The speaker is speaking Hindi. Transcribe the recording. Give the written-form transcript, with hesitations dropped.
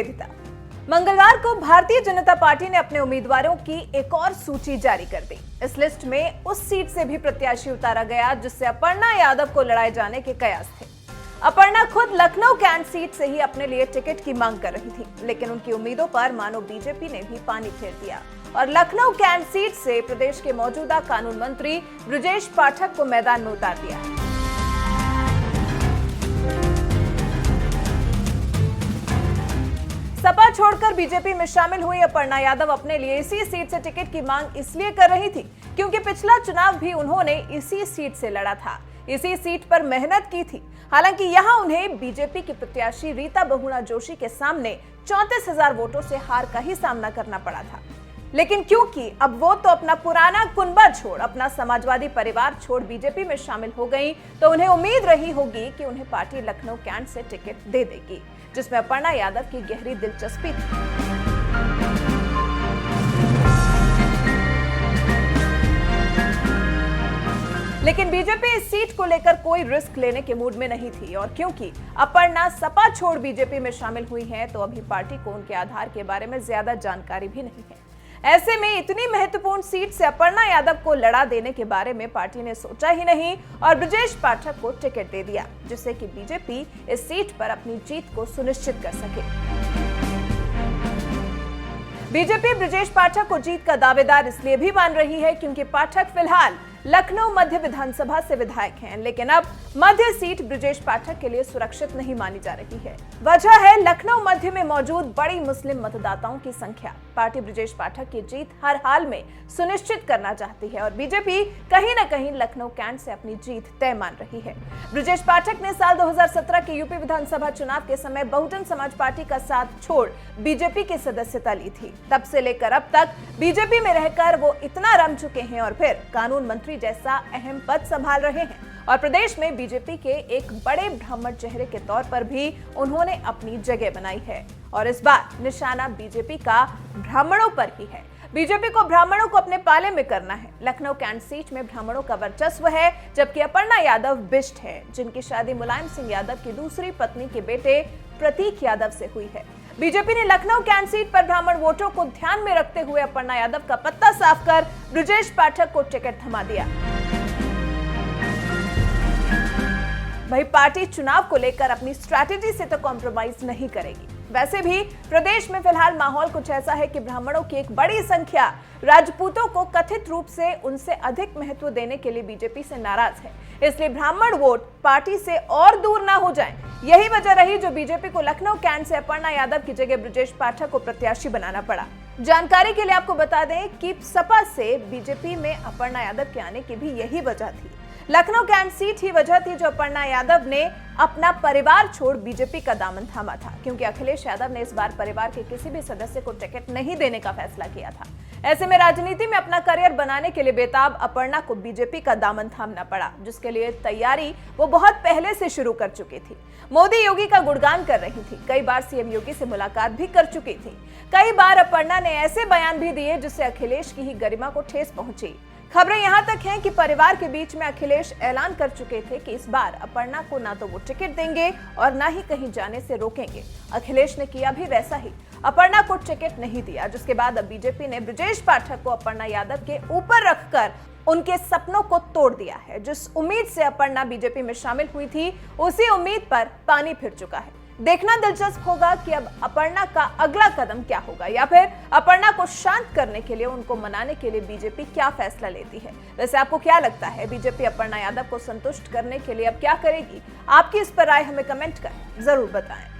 निवेदिता। मंगलवार को भारतीय जनता पार्टी ने अपने उम्मीदवारों की एक और सूची जारी कर दी। इस लिस्ट में उस सीट से भी प्रत्याशी उतारा गया जिससे अपर्णा यादव को लड़ाए जाने के कयास थे। अपर्णा खुद लखनऊ कैंट सीट से ही अपने लिए टिकट की मांग कर रही थी, लेकिन उनकी उम्मीदों पर मानो बीजेपी ने भी पानी फेर दिया और लखनऊ कैंट सीट से प्रदेश के मौजूदा कानून मंत्री ब्रजेश पाठक को मैदान में उतार दिया। सपा छोड़कर बीजेपी में शामिल हुई अपर्णा यादव अपने लिए इसी सीट से टिकट की मांग इसलिए कर रही थी क्योंकि पिछला चुनाव भी उन्होंने इसी सीट से लड़ा था, इसी सीट पर मेहनत की थी। हालांकि यहां उन्हें बीजेपी की प्रत्याशी रीता बहुगुणा जोशी के सामने 34,000 वोटों से हार का ही सामना करना पड़ा था। लेकिन क्योंकि अब वो तो अपना पुराना कुनबा छोड़, अपना समाजवादी परिवार छोड़ बीजेपी में शामिल हो गई, तो उन्हें उम्मीद रही होगी कि उन्हें पार्टी लखनऊ कैंट से टिकट दे देगी, जिसमें अपर्णा यादव की गहरी दिलचस्पी थी। लेकिन बीजेपी इस सीट को लेकर कोई रिस्क लेने के मूड में नहीं थी और क्योंकि अपर्णा सपा छोड़ बीजेपी में शामिल हुई हैं, तो अभी पार्टी को उनके आधार के बारे में ज्यादा जानकारी भी नहीं है। ऐसे में इतनी महत्वपूर्ण सीट से अपर्णा यादव को लड़ा देने के बारे में पार्टी ने सोचा ही नहीं और ब्रजेश पाठक को टिकट दे दिया, जिससे कि बीजेपी इस सीट पर अपनी जीत को सुनिश्चित कर सके। बीजेपी ब्रजेश पाठक को जीत का दावेदार इसलिए भी मान रही है क्योंकि पाठक फिलहाल लखनऊ मध्य विधानसभा से विधायक हैं, लेकिन अब मध्य सीट ब्रजेश पाठक के लिए सुरक्षित नहीं मानी जा रही है। वजह है लखनऊ मध्य में मौजूद बड़ी मुस्लिम मतदाताओं की संख्या। पार्टी ब्रजेश पाठक की जीत हर हाल में सुनिश्चित करना चाहती है और बीजेपी कहीं न कहीं लखनऊ कैंट से अपनी जीत तय मान रही है। ब्रजेश पाठक ने साल 2017 के यूपी विधानसभा चुनाव के समय बहुजन समाज पार्टी का साथ छोड़ बीजेपी की सदस्यता ली थी। तब से लेकर अब तक बीजेपी में रहकर वो इतना रम चुके हैं और फिर कानून मंत्री जैसा अहम पद संभाल रहे हैं और प्रदेश में बीजेपी के एक बड़े ब्राह्मण चेहरे के तौर पर भी उन्होंने अपनी जगह बनाई है और इस बार निशाना बीजेपी का ब्राह्मणों पर ही है। बीजेपी को ब्राह्मणों को अपने पाले में करना है। लखनऊ कैंट सीट में ब्राह्मणों का वर्चस्व है, जबकि अपर्णा यादव बिष्ट है, जिनकी शादी मुलायम सिंह यादव की दूसरी पत्नी के बेटे प्रतीक यादव से हुई है। बीजेपी ने लखनऊ कैंट सीट पर ब्राह्मण वोटों को ध्यान में रखते हुए अपर्णा यादव का पत्ता साफ कर ब्रजेश पाठक को टिकट थमा दिया। वही पार्टी चुनाव को लेकर अपनी स्ट्रैटेजी से तो कॉम्प्रोमाइज नहीं करेगी। वैसे भी प्रदेश में फिलहाल माहौल कुछ ऐसा है कि ब्राह्मणों की एक बड़ी संख्या राजपूतों को कथित रूप से उनसे अधिक महत्व देने के लिए बीजेपी से नाराज है, इसलिए ब्राह्मण वोट पार्टी से और दूर ना हो जाएं। यही वजह रही जो बीजेपी को लखनऊ कैंट से अपर्णा यादव की जगह ब्रजेश पाठक को प्रत्याशी बनाना पड़ा। जानकारी के लिए आपको बता दें कि सपा से बीजेपी में अपर्णा यादव के आने की भी यही वजह थी। लखनऊ कैंट सीट ही वजह थी जो अपर्णा यादव ने अपना परिवार छोड़ बीजेपी का दामन थामा था, क्योंकि अखिलेश यादव ने इस बार परिवार के किसी भी सदस्य को टिकट नहीं देने का फैसला किया था। ऐसे में राजनीति में अपना करियर बनाने के लिए बेताब अपर्णा को बीजेपी का दामन थामना पड़ा, जिसके लिए तैयारी वो बहुत पहले से शुरू कर चुकी थी। मोदी योगी का गुणगान कर रही थी, कई बार सीएम योगी से मुलाकात भी कर चुकी थी। कई बार अपर्णा ने ऐसे बयान भी दिए जिससे अखिलेश की ही गरिमा को ठेस पहुंची। खबरें यहां तक हैं कि परिवार के बीच में अखिलेश ऐलान कर चुके थे कि इस बार अपर्णा को ना तो वो टिकट देंगे और ना ही कहीं जाने से रोकेंगे। अखिलेश ने किया भी वैसा ही, अपर्णा को टिकट नहीं दिया, जिसके बाद अब बीजेपी ने ब्रजेश पाठक को अपर्णा यादव के ऊपर रखकर उनके सपनों को तोड़ दिया है। जिस उम्मीद से अपर्णा बीजेपी में शामिल हुई थी, उसी उम्मीद पर पानी फिर चुका है। देखना दिलचस्प होगा कि अब अपर्णा का अगला कदम क्या होगा, या फिर अपर्णा को शांत करने के लिए, उनको मनाने के लिए बीजेपी क्या फैसला लेती है। वैसे आपको क्या लगता है, बीजेपी अपर्णा यादव को संतुष्ट करने के लिए अब क्या करेगी? आपकी इस पर राय हमें कमेंट कर जरूर बताएं।